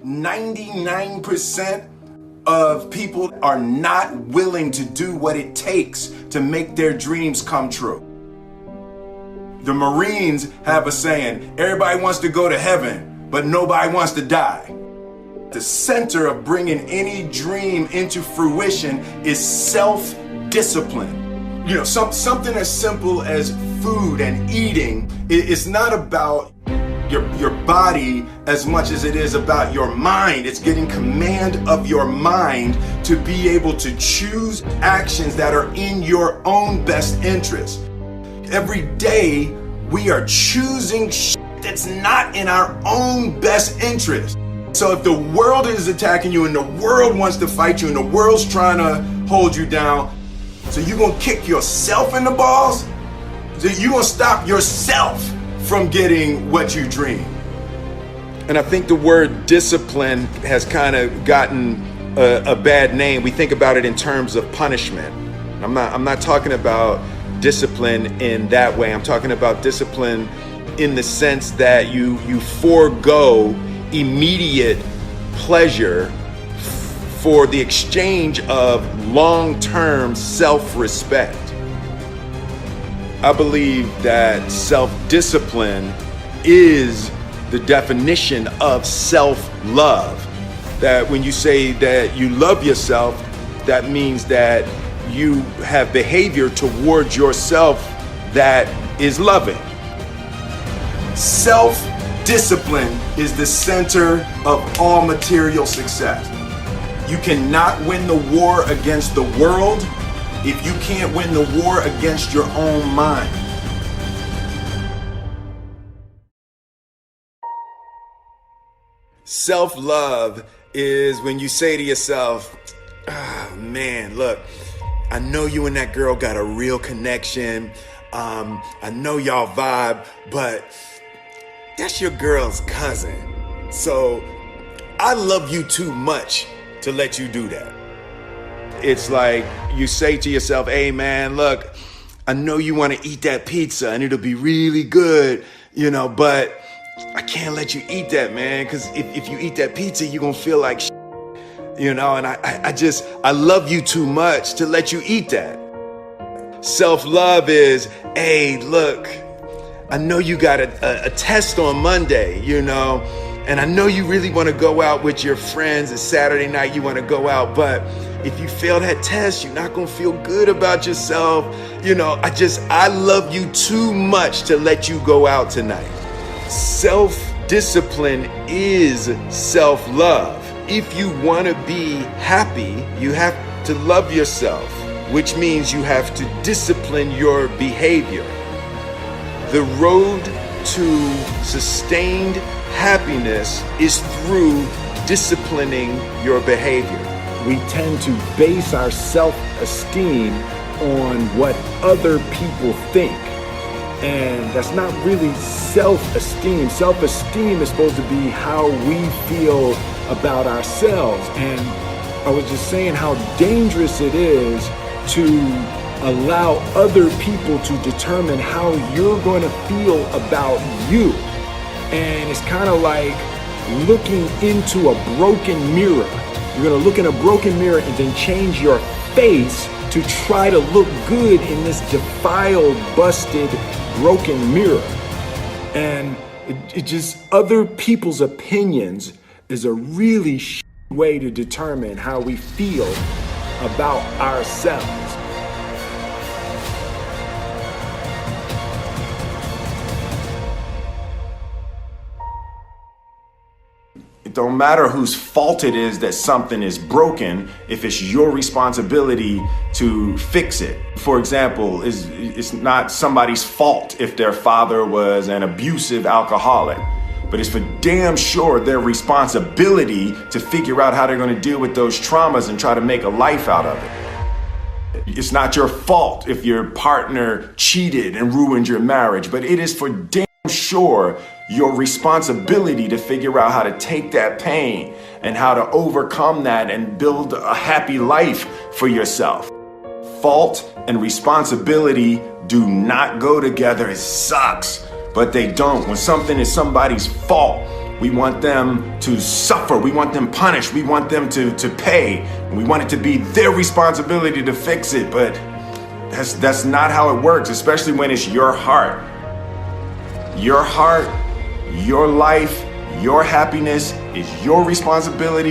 99% of people are not willing to do what it takes to make their dreams come true. The Marines have a saying, everybody wants to go to heaven, but nobody wants to die. The center of bringing any dream into fruition is self-discipline. You know, something as simple as food and eating is not about your body as much as it is about your mind. It's getting command of your mind to be able to choose actions that are in your own best interest. Every day we are choosing shit that's not in our own best interest. So if the world is attacking you and the world wants to fight you and the world's trying to hold you down, so you're gonna kick yourself in the balls? So you're gonna stop yourself from getting what you dream. And I think the word discipline has kind of gotten a bad name. We think about it in terms of punishment. I'm not talking about discipline in that way. I'm talking about discipline in the sense that you forego immediate pleasure for the exchange of long-term self-respect. I believe that self-discipline is the definition of self-love. That when you say that you love yourself, that means that you have behavior towards yourself that is loving. Self-discipline is the center of all material success. You cannot win the war against the world if you can't win the war against your own mind. Self-love is when you say to yourself, oh, man, look, I know you and that girl got a real connection. I know y'all vibe, but that's your girl's cousin. So I love you too much to let you do that. It's like you say to yourself, hey man, look, I know you want to eat that pizza and it'll be really good, you know, but I can't let you eat that, man, because if you eat that pizza, you're going to feel like shit, you know, and I love you too much to let you eat that. Self-love is, hey, look, I know you got a test on Monday, you know, and I know you really want to go out with your friends. It's Saturday night, you want to go out, but if you fail that test, you're not going to feel good about yourself. You know, I love you too much to let you go out tonight. Self-discipline is self-love. If you want to be happy, you have to love yourself, which means you have to discipline your behavior. The road to sustained happiness is through disciplining your behavior. We tend to base our self-esteem on what other people think. And that's not really self-esteem. Self-esteem is supposed to be how we feel about ourselves. And I was just saying how dangerous it is to allow other people to determine how you're going to feel about you. And it's kind of like looking into a broken mirror. You're going to look in a broken mirror and then change your face to try to look good in this defiled, busted, broken mirror. And it just, other people's opinions is a really way to determine how we feel about ourselves. It don't matter whose fault it is that something is broken if it's your responsibility to fix it. For example, it's not somebody's fault if their father was an abusive alcoholic, but it's for damn sure their responsibility to figure out how they're going to deal with those traumas and try to make a life out of it. It's not your fault if your partner cheated and ruined your marriage, but it is for damn sure your responsibility to figure out how to take that pain and how to overcome that and build a happy life for yourself. Fault and responsibility do not go together. It sucks, but they don't. When something is somebody's fault, We want them to suffer. We want them punished. We want them to pay. We want it to be their responsibility to fix it. But that's not how it works, especially when it's your heart. Your heart, your life, your happiness is your responsibility.